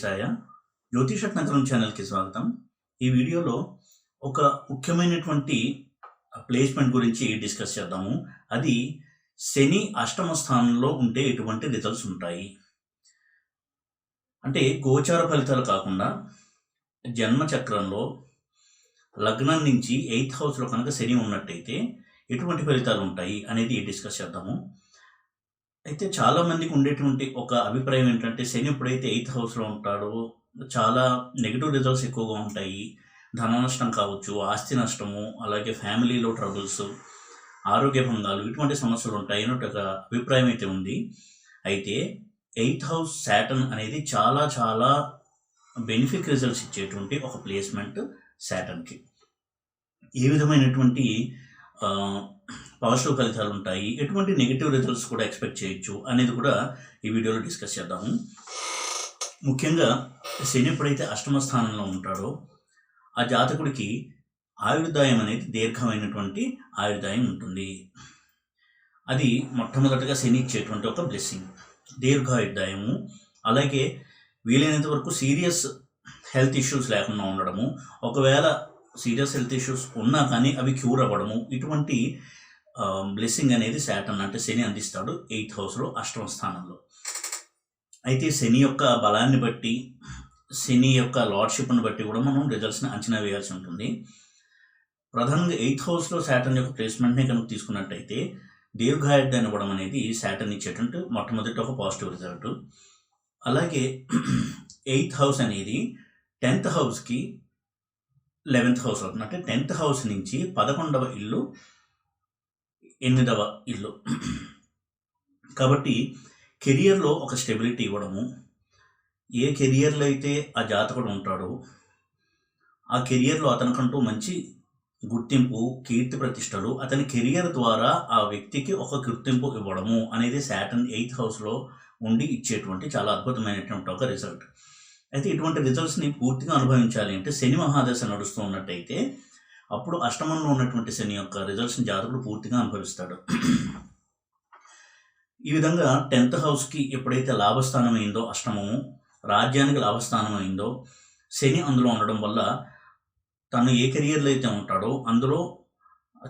శ్రేయ జ్యోతిష నగరం ఛానల్కి స్వాగతం. ఈ వీడియోలో ఒక ముఖ్యమైనటువంటి ప్లేస్మెంట్ గురించి డిస్కస్ చేద్దాము. అది శని అష్టమ స్థానంలో ఉంటే ఎటువంటి రిజల్ట్స్ ఉంటాయి అంటే గోచార ఫలితాలు కాకుండా జన్మ చక్రంలో లగ్నం నుంచి 8th హౌస్లో కనుక శని ఉన్నట్టయితే ఎటువంటి ఫలితాలు ఉంటాయి అనేది డిస్కస్ చేద్దాము. అయితే చాలామందికి ఉండేటువంటి ఒక అభిప్రాయం ఏంటంటే శని ఎప్పుడైతే 8th హౌస్లో ఉంటాడో చాలా నెగిటివ్ రిజల్ట్స్ ఎక్కువగా ఉంటాయి. ధన నష్టం కావచ్చు, ఆస్తి నష్టము, అలాగే ఫ్యామిలీలో ట్రబుల్స్, ఆరోగ్య భంగాలు, ఇటువంటి సమస్యలు ఉంటాయి అని ఒక అభిప్రాయం అయితే ఉంది. అయితే 8th హౌస్ శాటర్న్ అనేది చాలా చాలా బెనిఫిక్ రిజల్ట్స్ ఇచ్చేటువంటి ఒక ప్లేస్మెంట్ శాటర్న్కి. ఏ విధమైనటువంటి పాజిటివ్ ఫలితాలు ఉంటాయి, ఎటువంటి నెగిటివ్ రిజల్ట్స్ కూడా ఎక్స్పెక్ట్ చేయొచ్చు అనేది కూడా ఈ వీడియోలో డిస్కస్ చేద్దాము. ముఖ్యంగా శని ఎప్పుడైతే అష్టమ స్థానంలో ఉంటాడో ఆ జాతకుడికి ఆయుర్దాయం అనేది దీర్ఘమైనటువంటి ఆయుర్దాయం ఉంటుంది. అది మొట్టమొదటిగా శని ఇచ్చేటువంటి ఒక బ్లెస్సింగ్, దీర్ఘాయుర్దాయము. అలాగే వీలైనంత వరకు సీరియస్ హెల్త్ ఇష్యూస్ లేకుండా ఉండడము, ఒకవేళ సీరియస్ హెల్త్ ఇష్యూస్ ఉన్నా కానీ అవి క్యూర్ అవ్వడము, ఇటువంటి బ్లెస్సింగ్ అనేది శాటర్న్ అంటే శని అందిస్తాడు 8th హౌస్లో అష్టమ స్థానంలో. అయితే శని యొక్క బలాన్ని బట్టి, శని యొక్క లార్డ్షిప్ని బట్టి కూడా మనం రిజల్ట్స్ని అంచనా వేయాల్సి ఉంటుంది. ప్రధానంగా 8th హౌస్లో శాటర్న్ యొక్క ప్లేస్మెంట్ని కనుక తీసుకున్నట్టయితే దీర్ఘాయుర్దాన్ని ఇవ్వడం అనేది శాటర్న్ ఇచ్చేటువంటి మొట్టమొదటి ఒక పాజిటివ్ రిజల్ట్. అలాగే 8th హౌస్ అనేది 10th హౌస్కి 11th హౌస్ అవుతుంది. అంటే 10th హౌస్ నుంచి 11వ ఇల్లు 8వ ఇల్లు. కాబట్టి కెరియర్లో ఒక స్టెబిలిటీ ఇవ్వడము, ఏ కెరియర్లో అయితే ఆ జాతకుడు ఉంటాడో ఆ కెరియర్లో అతనికంటూ మంచి గుర్తింపు, కీర్తి ప్రతిష్టలు, అతని కెరియర్ ద్వారా ఆ వ్యక్తికి ఒక గుర్తింపు ఇవ్వడము అనేది శాటర్న్ 8th హౌస్లో ఉండి ఇచ్చేటువంటి చాలా అద్భుతమైనటువంటి ఒక రిజల్ట్. అయితే ఇటువంటి రిజల్ట్స్ని పూర్తిగా అనుభవించాలి అంటే శని మహాదశ నడుస్తూ ఉన్నట్టయితే అప్పుడు అష్టమంలో ఉన్నటువంటి శని యొక్క రిజల్ట్స్ని జాతకుడు పూర్తిగా అనుభవిస్తాడు. ఈ విధంగా 10th హౌస్కి ఎప్పుడైతే లాభస్థానం అయిందో, అష్టమము రాజ్యానికి లాభస్థానం అయిందో, శని అందులో ఉండడం వల్ల తను ఏ కెరియర్లో అయితే ఉంటాడో అందులో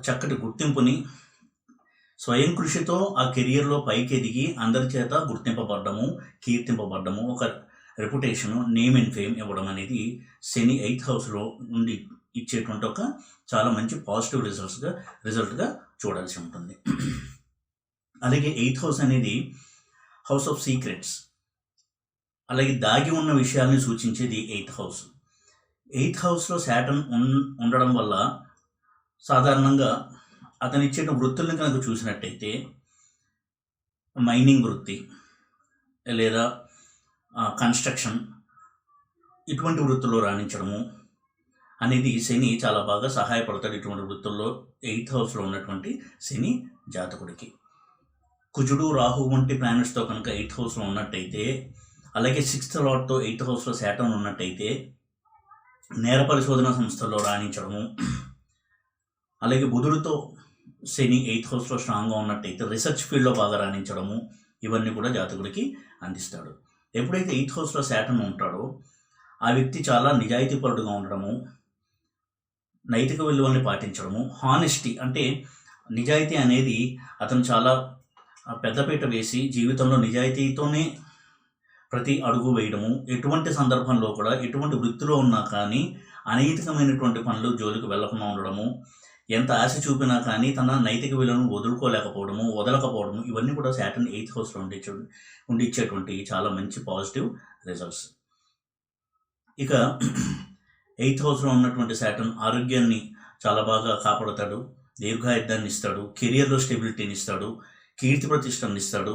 చక్కటి గుర్తింపుని, స్వయం కృషితో ఆ కెరియర్లో పైకి ఎదిగి అందరి చేత గుర్తింపబడ్డము, కీర్తింపబడ్డము, ఒక రెప్యుటేషను, నేమ్ అండ్ ఫేమ్ ఇవ్వడం అనేది శని 8th హౌస్లో నుండి ఇచ్చేటువంటి ఒక చాలా మంచి పాజిటివ్ రిజల్ట్గా చూడాల్సి ఉంటుంది. అలాగే 8th హౌస్ అనేది హౌస్ ఆఫ్ సీక్రెట్స్, అలాగే దాగి ఉన్న విషయాల్ని సూచించేది 8th హౌస్. 8th హౌస్లో శాటర్న్ ఉండడం వల్ల సాధారణంగా అతను ఇచ్చే వృత్తుల్ని కనుక చూసినట్టయితే మైనింగ్ వృత్తి లేదా కన్స్ట్రక్షన్, ఇటువంటి వృత్తుల్లో రాణించడము అనేది శని చాలా బాగా సహాయపడతాడు. ఇటువంటి వృత్తుల్లో 8th హౌస్లో ఉన్నటువంటి శని జాతకుడికి. కుజుడు, రాహు వంటి ప్లానెట్స్తో కనుక 8th హౌస్లో ఉన్నట్టయితే, అలాగే 6th లార్డ్తో 8th హౌస్లో శాటర్న్ ఉన్నట్టయితే నేర పరిశోధన సంస్థల్లో రాణించడము, అలాగే బుధుడితో శని 8th హౌస్లో స్ట్రాంగ్గా ఉన్నట్టయితే రీసెర్చ్ ఫీల్డ్లో బాగా రాణించడము, ఇవన్నీ కూడా జాతకుడికి అందిస్తాడు. ఎప్పుడైతే 8th హౌస్లో శాటర్న్ ఉంటాడో ఆ వ్యక్తి చాలా నిజాయితీపరుడుగా ఉండడము, నైతిక విలువల్ని పాటించడము, హానెస్టీ అంటే నిజాయితీ అనేది అతను చాలా పెద్దపీట వేసి జీవితంలో నిజాయితీతోనే ప్రతి అడుగు వేయడము, ఎటువంటి సందర్భంలో కూడా ఎటువంటి వృత్తిలో ఉన్నా కానీ అనైతికమైనటువంటి పనులు జోలికి వెళ్లకుండా ఉండడము, ఎంత ఆశ చూపినా కానీ తన నైతిక విలువను వదలకపోవడము, ఇవన్నీ కూడా శాటర్న్ 8th హౌస్లో ఉండిచ్చేటువంటి చాలా మంచి పాజిటివ్ రిజల్ట్స్. ఇక 8th హౌస్లో ఉన్నటువంటి శాటర్న్ ఆరోగ్యాన్ని చాలా బాగా కాపాడుతాడు, దీర్ఘాయుర్దాన్ని ఇస్తాడు, కెరియర్లో స్టెబిలిటీని ఇస్తాడు, కీర్తి ప్రతిష్టలను ఇస్తాడు.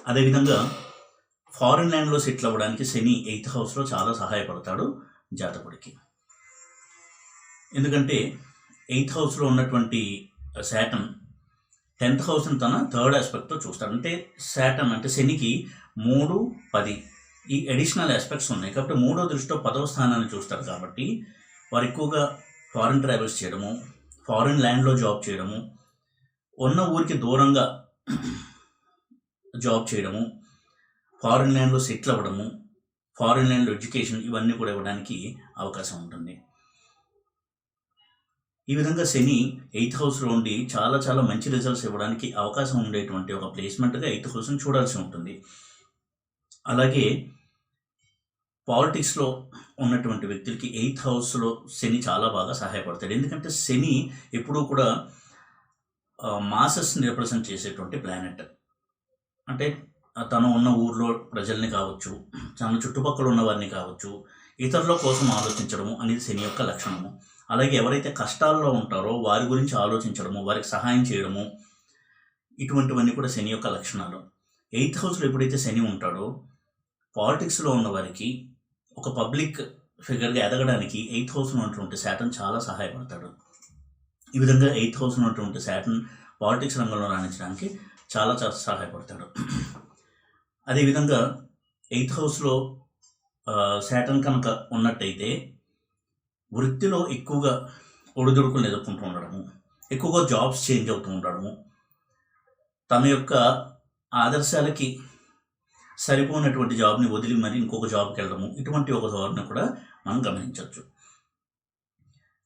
అదేవిధంగా ఫారిన్ ల్యాండ్లో సెటిల్ అవ్వడానికి శని 8th హౌస్లో చాలా సహాయపడతాడు జాతకుడికి. ఎందుకంటే 8th హౌస్లో ఉన్నటువంటి శాటర్న్ 10th హౌస్ని తన థర్డ్ ఆస్పెక్ట్తో చూస్తాడు. అంటే శాటర్న్ అంటే శనికి 3, 10 ఈ అడిషనల్ ఆస్పెక్ట్స్ ఉన్నాయి. కాబట్టి 3వ దృష్టితో 10వ స్థానాన్ని చూస్తారు. కాబట్టి వారు ఎక్కువగా ఫారిన్ ట్రావెల్స్ చేయడము, ఫారిన్ ల్యాండ్లో జాబ్ చేయడము, ఉన్న ఊరికి దూరంగా జాబ్ చేయడము, ఫారిన్ ల్యాండ్లో సెటిల్ అవ్వడము, ఫారిన్ ల్యాండ్ ఎడ్యుకేషన్ ఇవన్నీ కూడా ఇవ్వడానికి అవకాశం ఉంటుంది. ఈ విధంగా శని 8th హౌస్లో ఉండి చాలా చాలా మంచి రిజల్ట్స్ ఇవ్వడానికి అవకాశం ఉండేటువంటి ఒక ప్లేస్మెంట్గా 8th హౌస్ని చూడాల్సి ఉంటుంది. అలాగే పాలిటిక్స్లో ఉన్నటువంటి వ్యక్తులకి 8th హౌస్లో శని చాలా బాగా సహాయపడతాడు. ఎందుకంటే శని ఎప్పుడూ కూడా మాసెస్ని రిప్రజెంట్ చేసేటువంటి ప్లానెట్. అంటే తను ఉన్న ఊర్లో ప్రజల్ని కావచ్చు, తన చుట్టుపక్కల ఉన్న వారిని కావచ్చు, ఇతరుల కోసం ఆలోచించడము అనేది శని యొక్క లక్షణము. అలాగే ఎవరైతే కష్టాల్లో ఉంటారో వారి గురించి ఆలోచించడము, వారికి సహాయం చేయడము, ఇటువంటివన్నీ కూడా శని యొక్క లక్షణాలు. 8th హౌస్లో ఎప్పుడైతే శని ఉంటాడో పాలిటిక్స్లో ఉన్న వారికి ఒక పబ్లిక్ ఫిగర్గా ఎదగడానికి 8th హౌస్లో ఉన్నటువంటి శాటర్న్ చాలా సహాయపడతాడు. ఈ విధంగా 8th హౌస్లో ఉన్నటువంటి శాటర్న్ పాలిటిక్స్ రంగంలో రాణించడానికి చాలా చాలా సహాయపడతాడు. అదేవిధంగా 8th హౌస్లో శాటర్న్ కనుక ఉన్నట్టయితే వృత్తిలో ఎక్కువగా ఒడిదుడుకులు ఎదుర్కొంటూ ఉండడము, ఎక్కువగా జాబ్స్ చేంజ్ అవుతూ ఉండడము, తన యొక్క ఆదర్శాలకి సరిపోయినటువంటి జాబ్ని వదిలి మరి ఇంకొక జాబ్కి వెళ్ళడము, ఇటువంటి ఒక ధోరణి కూడా మనం గమనించవచ్చు.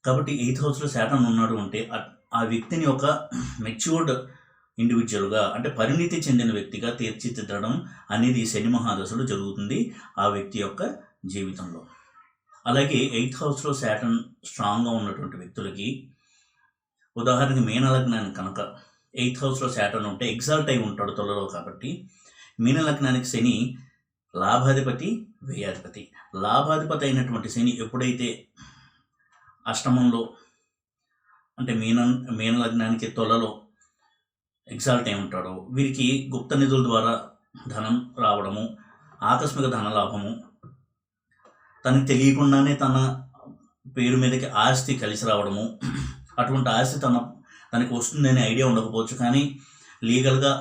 కాబట్టి 8th హౌస్లో శాటర్న్ ఉన్నాడు అంటే ఆ వ్యక్తిని ఒక మెచ్యూర్డ్ ఇండివిజువల్గా, అంటే పరిణితి చెందిన వ్యక్తిగా తీర్చిదిద్దడం అనేది శని మహాదశలో జరుగుతుంది ఆ వ్యక్తి యొక్క జీవితంలో. అలాగే 8th హౌస్లో శాటర్న్ స్ట్రాంగ్గా ఉన్నటువంటి వ్యక్తులకి, ఉదాహరణకి మీన లగ్నానికి కనుక 8th హౌస్లో శాటర్న్ ఉంటే ఎగ్జాల్ట్ అయి ఉంటాడు తొలలో. కాబట్టి మీన లగ్నానికి శని లాభాధిపతి, వ్యయాధిపతి. లాభాధిపతి అయినటువంటి శని ఎప్పుడైతే అష్టమంలో, అంటే మీన లగ్నానికి తొలలో ఎగ్జాల్ట్ అయి ఉంటాడో వీరికి గుప్త నిధుల ద్వారా ధనం రావడము, ఆకస్మిక ధనలాభము, తనకు తెలియకుండానే తన పేరు మీదకి ఆస్తి కలిసి రావడము, అటువంటి ఆస్తి తనకి వస్తుందనే ఐడియా ఉండకపోవచ్చు, కానీ లీగల్గా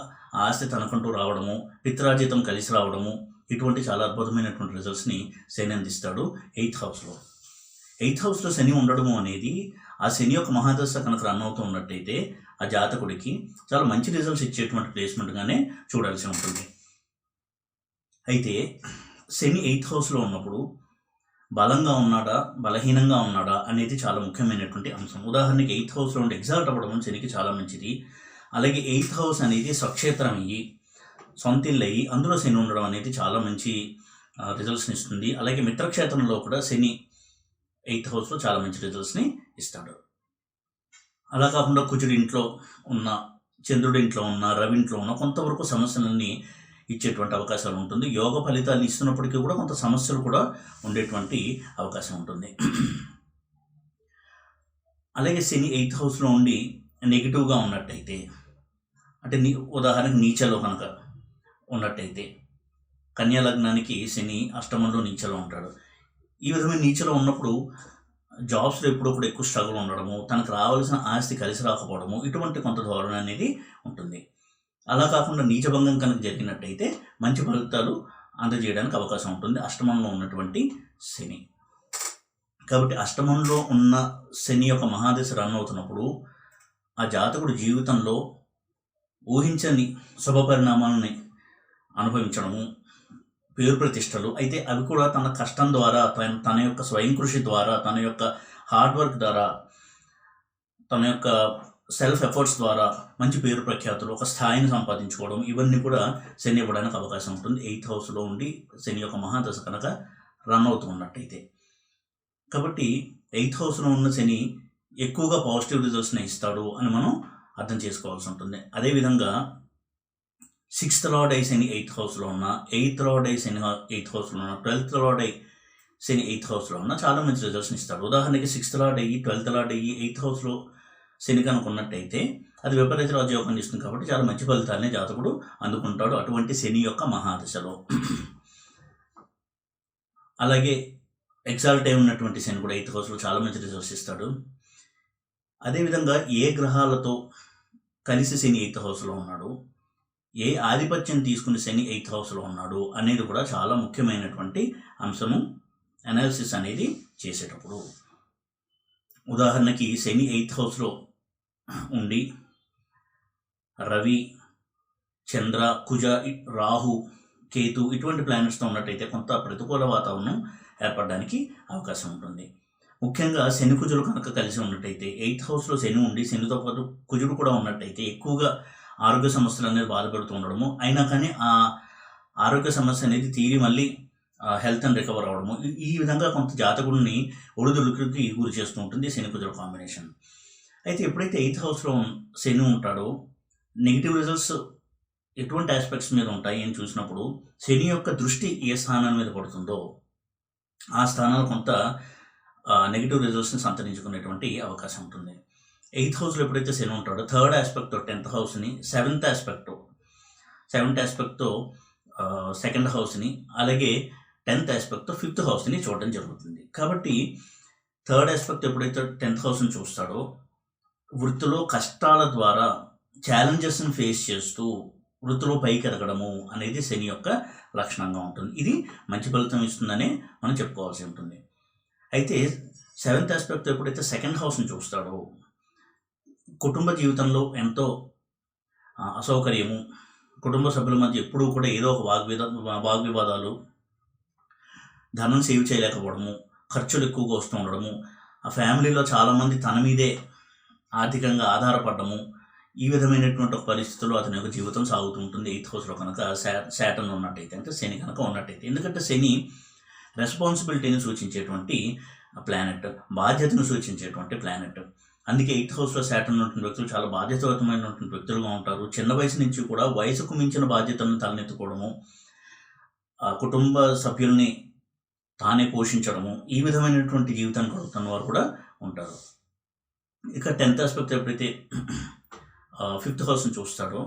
ఆస్తి తనకంటూ రావడము, పిత్రార్జితం కలిసి రావడము, ఇటువంటి చాలా అద్భుతమైనటువంటి రిజల్ట్స్ని శని అందిస్తాడు 8th హౌస్లో. 8th హౌస్లో శని ఉండడము అనేది ఆ శని యొక్క మహాదశ కనుక రన్ అవుతూ ఉన్నట్టయితే ఆ జాతకుడికి చాలా మంచి రిజల్ట్స్ ఇచ్చేటువంటి ప్లేస్మెంట్గానే చూడాల్సి ఉంటుంది. అయితే శని 8th హౌస్లో ఉన్నప్పుడు బలంగా ఉన్నాడా, బలహీనంగా ఉన్నాడా అనేది చాలా ముఖ్యమైనటువంటి అంశం. ఉదాహరణకి 8th హౌస్లో ఉండి ఎగ్జాల్ట్ అవ్వడం శనికి చాలా మంచిది. అలాగే 8th హౌస్ అనేది స్వక్షేత్రం అయ్యి, సొంత ఇల్లు అయ్యి అందులో శని ఉండడం అనేది చాలా మంచి రిజల్ట్స్ని ఇస్తుంది. అలాగే మిత్రక్షేత్రంలో కూడా శని 8th హౌస్లో చాలా మంచి రిజల్ట్స్ని ఇస్తాడు. అలా కాకుండా కుజుడి ఇంట్లో ఉన్న, చంద్రుడి ఇంట్లో ఉన్న, రవి ఇంట్లో ఉన్న కొంతవరకు సమస్యలన్నీ ఇచ్చేటువంటి అవకాశాలు ఉంటుంది. యోగ ఫలితాలు ఇస్తున్నప్పటికీ కూడా కొంత సమస్యలు కూడా ఉండేటువంటి అవకాశం ఉంటుంది. అలాగే శని 8th హౌస్లో ఉండి నెగిటివ్గా ఉన్నట్టయితే, అంటే ఉదాహరణకు నీచలో కనుక ఉన్నట్టయితే, కన్యా లగ్నానికి శని అష్టమంలో నీచలో ఉంటాడు. ఈ విధమైన నీచలో ఉన్నప్పుడు జాబ్స్లో ఎప్పుడూ కూడా ఎక్కువ స్ట్రగుల్ ఉండడము, తనకు రావాల్సిన ఆస్తి కలిసి రాకపోవడము, ఇటువంటి కొంత ధోరణి అనేది ఉంటుంది. అలా కాకుండా నీచభంగం కనుక జరిగినట్టయితే మంచి ఫలితాలు అందజేయడానికి అవకాశం ఉంటుంది అష్టమంలో ఉన్నటువంటి శని. కాబట్టి అష్టమంలో ఉన్న శని యొక్క మహాదశ రన్ అవుతున్నప్పుడు ఆ జాతకుడు జీవితంలో ఊహించని శుభ పరిణామాలని అనుభవించడము, పేరు ప్రతిష్టలు, అయితే అవి కూడా తన కష్టం ద్వారా, తన యొక్క స్వయం కృషి ద్వారా, తన యొక్క హార్డ్ వర్క్ ద్వారా, తన యొక్క సెల్ఫ్ ఎఫర్ట్స్ ద్వారా మంచి పేరు ప్రఖ్యాతులు, ఒక స్థాయిని సంపాదించుకోవడం, ఇవన్నీ కూడా శని ఇవ్వడానికి అవకాశం ఉంటుంది 8th హౌస్లో ఉండి శని యొక్క మహాదశ కనుక రన్ అవుతూ ఉన్నట్టయితే. కాబట్టి 8th హౌస్లో ఉన్న శని ఎక్కువగా పాజిటివ్ రిజల్ట్స్ని ఇస్తాడు అని మనం అర్థం చేసుకోవాల్సి ఉంటుంది. అదేవిధంగా 6th లార్డ్ అయి శని 8th హౌస్లో ఉన్న, 8th లార్డ్ అయి శని 8th హౌస్లో ఉన్న, 12th లార్డ్ అయి శని 8th హౌస్లో ఉన్న చాలా మంచి రిజల్ట్స్ని ఇస్తాడు. ఉదాహరణకి 6th లార్డ్ అయ్యి 12th లార్డ్ అయ్యి 8th హౌస్లో శని కనుక ఉన్నట్టయితే అది విపరీత రాజయోగాన్ని ఇస్తుంది. కాబట్టి చాలా మంచి ఫలితాలనే జాతకుడు అందుకుంటాడు అటువంటి శని యొక్క మహాదశలో. అలాగే ఎగ్జాల్ట్ అయి ఉన్నటువంటి శని కూడా 8th హౌస్లో చాలా మంచి రిజల్ట్స్ ఇస్తాడు. అదేవిధంగా ఏ గ్రహాలతో కలిసి శని 8th హౌస్లో ఉన్నాడు, ఏ ఆధిపత్యం తీసుకుని శని 8th హౌస్లో ఉన్నాడు అనేది కూడా చాలా ముఖ్యమైనటువంటి అంశము అనాలిసిస్ అనేది చేసేటప్పుడు. ఉదాహరణకి శని 8th హౌస్లో ఉండి రవి, చంద్ర, కుజ, రాహు, కేతు ఇటువంటి ప్లానెట్స్తో ఉన్నట్టయితే కొంత ప్రతికూల వాతావరణం ఏర్పడడానికి అవకాశం ఉంటుంది. ముఖ్యంగా శని కుజులు కనుక కలిసి ఉన్నట్టయితే 8th హౌస్లో శని ఉండి శనితో పాటు కుజుడు కూడా ఉన్నట్టయితే ఎక్కువగా ఆరోగ్య సమస్యలు అనేది బాధపడుతూ ఉండడము, అయినా కానీ ఆ ఆరోగ్య సమస్య అనేది తీరి మళ్ళీ హెల్త్ అండ్ రికవర్ అవ్వడము, ఈ విధంగా కొంత జాతకుడిని ఒడిదుడుకులకి గురి చేస్తూ ఉంటుంది శని కుజుల కాంబినేషన్. అయితే ఎప్పుడైతే 8th హౌస్లో శని ఉంటాడో నెగిటివ్ రిజల్ట్స్ ఎటువంటి ఆస్పెక్ట్స్ మీద ఉంటాయి అని చూసినప్పుడు శని యొక్క దృష్టి ఏ స్థానం మీద పడుతుందో ఆ స్థానాలు కొంత నెగిటివ్ రిజల్ట్స్ని సంతరించుకునేటువంటి అవకాశం ఉంటుంది. 8th హౌస్లో ఎప్పుడైతే శని ఉంటాడో 3rd ఆస్పెక్ట్తో 10th హౌస్ని, 7th ఆస్పెక్ట్తో 2nd హౌస్ని, అలాగే 10th ఆస్పెక్ట్తో 5th హౌస్ని చూడడం జరుగుతుంది. కాబట్టి 3rd ఆస్పెక్ట్ ఎప్పుడైతే 10th హౌస్ని చూస్తాడో వృత్తిలో కష్టాల ద్వారా ఛాలెంజెస్ని ఫేస్ చేస్తూ వృత్తిలో పైకి ఎదగడము అనేది శని యొక్క లక్షణంగా ఉంటుంది. ఇది మంచి ఫలితం ఇస్తుందనే మనం చెప్పుకోవాల్సి ఉంటుంది. అయితే 7th ఆస్పెక్ట్ ఎప్పుడైతే 2nd హౌస్ని చూస్తాడో కుటుంబ జీవితంలో ఎంతో అసౌకర్యము, కుటుంబ సభ్యుల మధ్య ఎప్పుడూ కూడా ఏదో ఒక వాగ్వివాదాలు, ధనం సేవ్ చేయలేకపోవడము, ఖర్చులు ఎక్కువగా వస్తూ ఉండడము, ఆ ఫ్యామిలీలో చాలామంది తన మీదే ఆర్థికంగా ఆధారపడము, ఈ విధమైనటువంటి ఒక పరిస్థితుల్లో అతని యొక్క జీవితం సాగుతూ ఉంటుంది 8th హౌస్లో కనుక శాటర్న్ ఉన్నట్టయితే, అంటే శని కనుక ఉన్నట్టయితే. ఎందుకంటే శని రెస్పాన్సిబిలిటీని సూచించేటువంటి ప్లానెట్, బాధ్యతను సూచించేటువంటి ప్లానెట్. అందుకే 8th హౌస్లో శాటర్న్ ఉన్నటువంటి వ్యక్తులు చాలా బాధ్యతాయుతమైనటువంటి వ్యక్తులుగా ఉంటారు. చిన్న వయసు నుంచి కూడా వయసుకు మించిన బాధ్యతలను తలనెత్తుకోవడము, కుటుంబ సభ్యుల్ని తానే పోషించడము, ఈ విధమైనటువంటి జీవితాన్ని గడుపుతున్న వారు కూడా ఉంటారు. ఇక 10th ఆస్పెక్ట్ ఎప్పుడైతే 5th హౌస్ని చూస్తాడో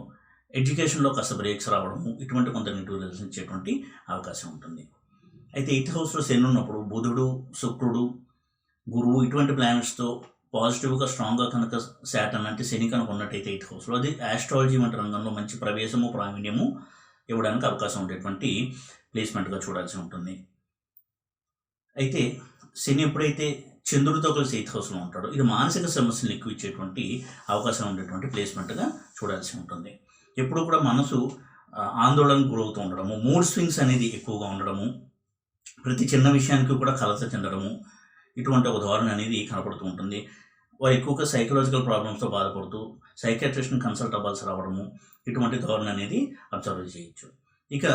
ఎడ్యుకేషన్లో కాస్త బ్రేక్స్ రావడము, ఇటువంటి కొంత నెగిటివ్ రిజల్ట్స్ ఇచ్చేటువంటి అవకాశం ఉంటుంది. అయితే 8th హౌస్లో శని ఉన్నప్పుడు బుధుడు, శుక్రుడు, గురువు ఇటువంటి ప్లానెట్స్తో పాజిటివ్గా స్ట్రాంగ్గా కనుక శాటర్న్ అంటే శని కనుక ఉన్నట్టయితే 8th హౌస్లో అది ఆస్ట్రాలజీ వంటి రంగంలో మంచి ప్రవేశము, ప్రావీణ్యము ఇవ్వడానికి అవకాశం ఉండేటువంటి ప్లేస్మెంట్గా చూడాల్సి ఉంటుంది. అయితే శని ఎప్పుడైతే చంద్రుడితో కలిసి 8th హౌస్లో ఉంటాడో ఇది మానసిక సమస్యలు ఎక్కువ ఇచ్చేటువంటి అవకాశం ఉండేటువంటి ప్లేస్మెంట్గా చూడాల్సి ఉంటుంది. ఎప్పుడు కూడా మనసు ఆందోళనకు గురవుతూ ఉండడము, మూడ్ స్వింగ్స్ అనేది ఎక్కువగా ఉండడము, ప్రతి చిన్న విషయానికి కూడా కలత చెందడము, ఇటువంటి ఒక ధోరణి అనేది కనపడుతూ ఉంటుంది. వారు ఎక్కువగా సైకలాజికల్ ప్రాబ్లమ్స్తో బాధపడుతూ సైకాట్రిస్ట్ని కన్సల్ట్ అవ్వాల్సి రావడము, ఇటువంటి ధోరణి అనేది అబ్జర్వ్ చేయొచ్చు. ఇక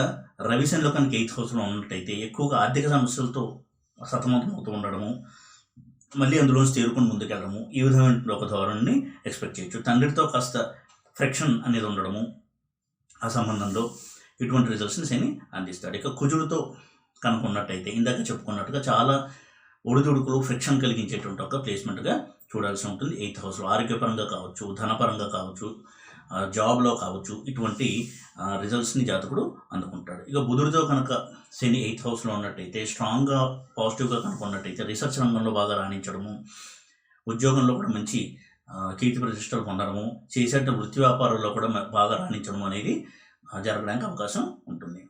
రవిశనిలో కనుక 8th హౌస్లో ఉన్నట్టయితే ఎక్కువగా ఆర్థిక సమస్యలతో సతమతమవుతూ ఉండడము, మళ్ళీ అందులోంచి తేరుకొని ముందుకెళ్ళడము, ఈ విధమైన ఒక ధోరణిని ఎక్స్పెక్ట్ చేయొచ్చు. తండ్రితో కాస్త ఫ్రిక్షన్ అనేది ఉండడము ఆ సంబంధంలో, ఇటువంటి రిజల్ట్స్ని శని అందిస్తాడు. ఇక కుజుడితో కనుక ఉన్నట్టయితే ఇందాక చెప్పుకున్నట్టుగా చాలా ఒడిదుడుకులు, ఫ్రిక్షన్ కలిగించేటువంటి ఒక ప్లేస్మెంట్గా చూడాల్సి ఉంటుంది 8th హౌస్లో. ఆరోగ్యపరంగా కావచ్చు, ధనపరంగా కావచ్చు, జాబ్లో కావచ్చు, ఇటువంటి రిజల్ట్స్ని జాతకుడు అందుకుంటాడు. ఇక బుధుడితో కనుక శని 8th హౌస్లో ఉన్నట్టయితే స్ట్రాంగ్గా పాజిటివ్గా కనుక ఉన్నట్టయితే రీసెర్చ్ రంగంలో బాగా రాణించడము, ఉద్యోగంలో కూడా మంచి కీర్తి ప్రతిష్టలు పొందడము, చేసేట వృత్తి వ్యాపారాల్లో కూడా బాగా రాణించడం అనేది జరగడానికి అవకాశం ఉంటుంది.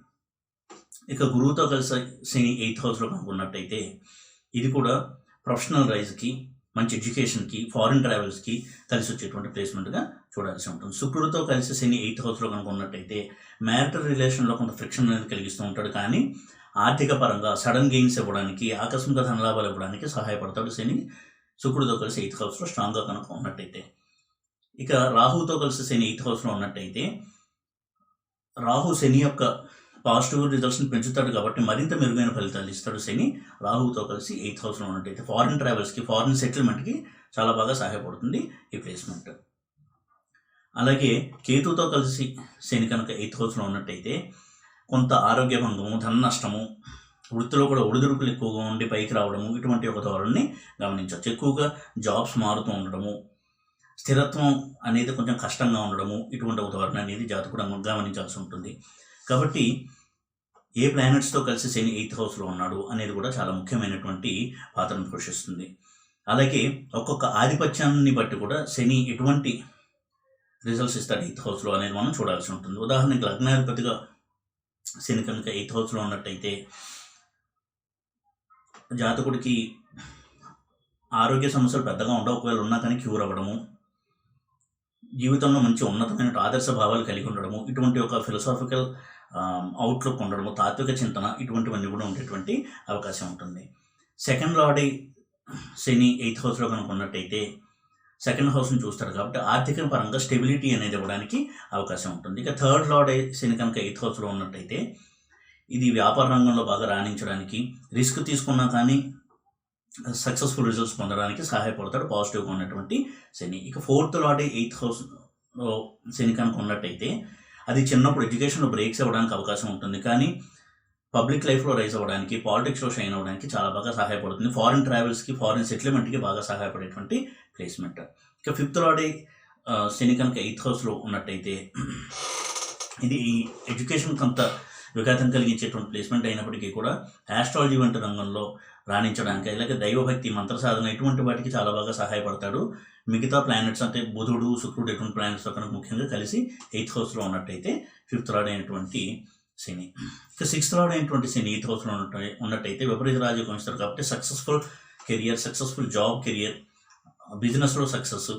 ఇక గురువుతో కలిసి శని 8th హౌస్లో కనుక ఉన్నట్టయితే ఇది కూడా ప్రొఫెషనల్ రైజ్కి, మంచి ఎడ్యుకేషన్కి, ఫారిన్ ట్రావెల్స్కి కలిసి వచ్చేటువంటి ప్లేస్మెంట్గా చూడాల్సి ఉంటుంది. శుక్రుడితో కలిసి శని 8th హౌస్లో కనుక ఉన్నట్టయితే మ్యారిటల్ రిలేషన్లో కొంత ఫ్రిక్షన్ అనేది కలిగిస్తూ ఉంటాడు, కానీ ఆర్థిక పరంగా సడన్ గెయిన్స్ ఇవ్వడానికి, ఆకస్మిక ధనలాభాలు ఇవ్వడానికి సహాయపడతాడు శని శుక్రుడితో కలిసి 8th హౌస్లో స్ట్రాంగ్గా కనుక ఉన్నట్టయితే. ఇక రాహుతో కలిసి శని 8th హౌస్లో ఉన్నట్టయితే రాహు శని యొక్క పాజిటివ్ రిజల్ట్స్ని పెంచుతాడు కాబట్టి మరింత మెరుగైన ఫలితాలు ఇస్తాడు శని రాహుతో కలిసి 8th హౌస్లో ఉన్నట్టయితే. ఫారిన్ ట్రావెల్స్కి, ఫారిన్ సెటిల్మెంట్కి చాలా బాగా సహాయపడుతుంది ఈ ప్లేస్మెంట్. అలాగే కేతుతో కలిసి శని కనుక 8th హౌస్లో ఉన్నట్టయితే కొంత ఆరోగ్య భంగము, ధన నష్టము, వృత్తిలో కూడా ఒడిదుడుకులు ఎక్కువగా ఉండి పైకి రావడము, ఇటువంటి ఒక ధోరణిని గమనించవచ్చు. ఎక్కువగా జాబ్స్ మారుతూ ఉండడము, స్థిరత్వం అనేది కొంచెం కష్టంగా ఉండడము, ఇటువంటి ఒక ధోరణి అనేది జాతకుడు గమనించాల్సి ఉంటుంది. కాబట్టి ఏ ప్లానెట్స్తో కలిసి శని 8th హౌస్లో ఉన్నాడు అనేది కూడా చాలా ముఖ్యమైనటువంటి పాత్రను పోషిస్తుంది. అలాగే ఒక్కొక్క ఆధిపత్యాన్ని బట్టి కూడా శని ఎటువంటి రిజల్ట్స్ ఇస్తాడు 8th హౌస్లో అనేది మనం చూడాల్సి ఉంటుంది. ఉదాహరణకి లగ్నాధిపతిగా శని కనుక 8th హౌస్లో ఉన్నట్టయితే జాతకుడికి ఆరోగ్య సమస్యలు పెద్దగా ఉండవు, ఒకవేళ ఉన్నా కానీ క్యూర్ అవ్వడము, జీవితంలో మంచి ఉన్నతమైన ఆదర్శ భావాలు కలిగి ఉండడము, ఇటువంటి ఒక ఫిలసాఫికల్ అవుట్లుక్ ఉండడము, తాత్విక చింతన, ఇటువంటివన్నీ కూడా ఉండేటువంటి అవకాశం ఉంటుంది. సెకండ్ లార్డ్ శని 8th హౌస్లో కనుక ఉన్నట్టయితే సెకండ్ హౌస్ని చూస్తాడు కాబట్టి ఆర్థిక పరంగా స్టెబిలిటీ అనేది ఇవ్వడానికి అవకాశం ఉంటుంది. ఇక థర్డ్ లార్డ్ శని కనుక 8th హౌస్లో ఉన్నట్టయితే ఇది వ్యాపార రంగంలో బాగా రాణించడానికి, రిస్క్ తీసుకున్నా కానీ సక్సెస్ఫుల్ రిజల్ట్స్ పొందడానికి సహాయపడతాడు పాజిటివ్గా ఉన్నటువంటి శని. ఇక ఫోర్త్ లార్డ్ 8th హౌస్లో శని కనుక ఉన్నట్టయితే అది చిన్నప్పుడు ఎడ్యుకేషన్లో బ్రేక్స్ అవ్వడానికి అవకాశం ఉంటుంది, కానీ పబ్లిక్ లైఫ్లో రైజ్ అవ్వడానికి, పాలిటిక్స్లో షైన్ అవ్వడానికి చాలా బాగా సహాయపడుతుంది. ఫారిన్ ట్రావెల్స్కి, ఫారిన్ సెటిల్మెంట్కి బాగా సహాయపడేటువంటి ప్లేస్మెంట్. ఇక ఫిఫ్త్ లార్డ్ శని కనుక 8th హౌస్లో ఉన్నట్టయితే ఇది ఎడ్యుకేషన్ కొంత విఘాతం కలిగించేటువంటి ప్లేస్మెంట్ అయినప్పటికీ కూడా ఆస్ట్రాలజీ వంటి రంగంలో రాణించడానికి, అలాగే దైవభక్తి, మంత్ర సాధన, ఇటువంటి వాటికి చాలా బాగా సహాయపడతాడు. మిగతా ప్లానెట్స్ అంటే బుధుడు, శుక్రుడు, ఎటువంటి ప్లానెట్స్తో కనుక ముఖ్యంగా కలిసి 8th హౌస్లో ఉన్నట్టయితే ఫిఫ్త్ లార్డ్ అయినటువంటి శని. ఇక 6th లార్డ్ అయినటువంటి శని 8th హౌస్లో ఉన్నట్టయితే విపరీత రాజయోగం ఇస్తారు కాబట్టి successful career, successful job career, బిజినెస్లో సక్సెస్,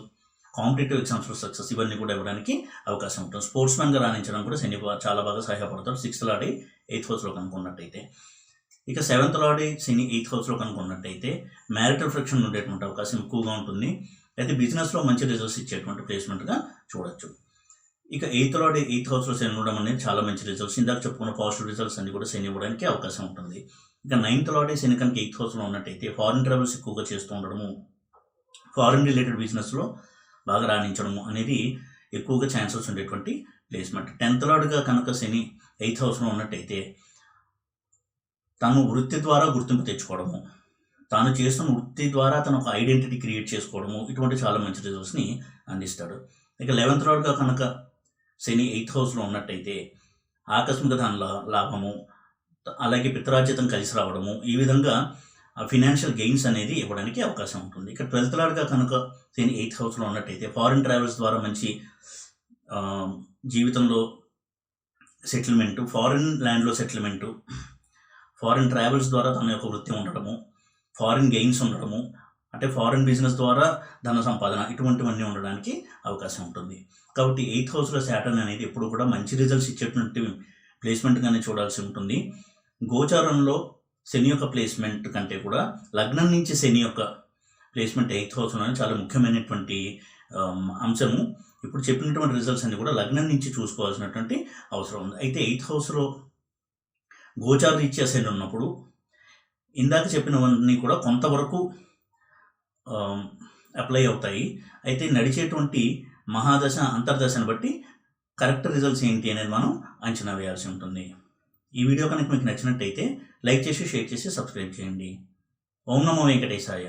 కాంపిటేటివ్ ఎగ్జామ్స్లో సక్సెస్, ఇవన్నీ కూడా ఇవ్వడానికి అవకాశం ఉంటుంది. స్పోర్ట్స్మెన్గా రాణించడం కూడా శని చాలా బాగా సహాయపడతాడు 6th లార్డ్ 8th హౌస్లో కనుక ఉన్నట్టయితే. ఇక 7th లార్డ్ శని 8th హౌస్లో కనుక ఉన్నట్టయితే మ్యారిటల్ ఫ్రిక్షన్ ఉండేటువంటి అవకాశం ఎక్కువగా ఉంటుంది. అయితే బిజినెస్లో మంచి రిజల్ట్స్ ఇచ్చేటువంటి ప్లేస్మెంట్గా చూడొచ్చు. ఇక 8th లార్డ్ 8th హౌస్లో శని ఉండడం అనేది చాలా మంచి రిజల్ట్స్, ఇందాక చెప్పుకున్న పాజిటివ్ రిజల్ట్స్ అన్ని కూడా శని ఇవ్వడానికి అవకాశం ఉంటుంది. ఇక 9th లార్డ్ శని కనుక 8th హౌస్లో ఉన్నట్టయితే ఫారిన్ ట్రావెల్స్ ఎక్కువగా చేస్తూ ఉండడము, ఫారిన్ రిలేటెడ్ బిజినెస్లో బాగా రాణించడము అనేది ఎక్కువగా ఛాన్సెస్ ఉండేటువంటి ప్లేస్మెంట్. 10th లార్డ్గా కనుక శని 8th హౌస్లో ఉన్నట్టయితే తను వృత్తి ద్వారా గుర్తింపు తెచ్చుకోవడము, తాను చేస్తున్న వృత్తి ద్వారా తను ఒక ఐడెంటిటీ క్రియేట్ చేసుకోవడము, ఇటువంటి చాలా మంచి రిజల్ట్స్ని అందిస్తాడు. ఇక 11th లార్డ్గా కనుక శని 8th హౌస్లో ఉన్నట్టయితే ఆకస్మిక ధన లాభము, అలాగే పితరార్జితం కలిసి రావడము, ఈ విధంగా ఫినాన్షియల్ గెయిన్స్ అనేది ఇవ్వడానికి అవకాశం ఉంటుంది. ఇక 12th లార్డ్గా కనుక శని 8th హౌస్లో ఉన్నట్టయితే ఫారిన్ ట్రావెల్స్ ద్వారా మంచి జీవితంలో సెటిల్మెంటు, ఫారిన్ ల్యాండ్లో సెటిల్మెంటు, ఫారిన్ ట్రావెల్స్ ద్వారా తన యొక్క వృత్తి ఉండడము, ఫారిన్ గెయిన్స్ ఉండడము, అంటే ఫారిన్ బిజినెస్ ద్వారా ధన సంపాదన, ఇటువంటివన్నీ ఉండడానికి అవకాశం ఉంటుంది. కాబట్టి 8th హౌస్లో శాటర్న్ అనేది ఎప్పుడు కూడా మంచి రిజల్ట్స్ ఇచ్చేటువంటి ప్లేస్మెంట్గానే చూడాల్సి ఉంటుంది. గోచారంలో శని యొక్క ప్లేస్మెంట్ కంటే కూడా లగ్నం నుంచి శని యొక్క ప్లేస్మెంట్ 8th హౌస్లోనే చాలా ముఖ్యమైనటువంటి అంశము. ఇప్పుడు చెప్పినటువంటి రిజల్ట్స్ అన్ని కూడా లగ్నం నుంచి చూసుకోవాల్సినటువంటి అవసరం ఉంది. అయితే 8th హౌస్లో గోచార రీత్యా శని ఉన్నప్పుడు ఇందాక చెప్పినవన్నీ కూడా కొంతవరకు అప్లై అవుతాయి. అయితే నడిచేటువంటి మహాదశ, అంతర్దశను బట్టి కరెక్ట్ రిజల్ట్స్ ఏంటి అనేది మనం అంచనా వేయాల్సి ఉంటుంది. ఈ వీడియో కనుక మీకు నచ్చినట్టయితే లైక్ చేసి, షేర్ చేసి, సబ్స్క్రైబ్ చేయండి. ఓం నమో వెంకటేశాయ.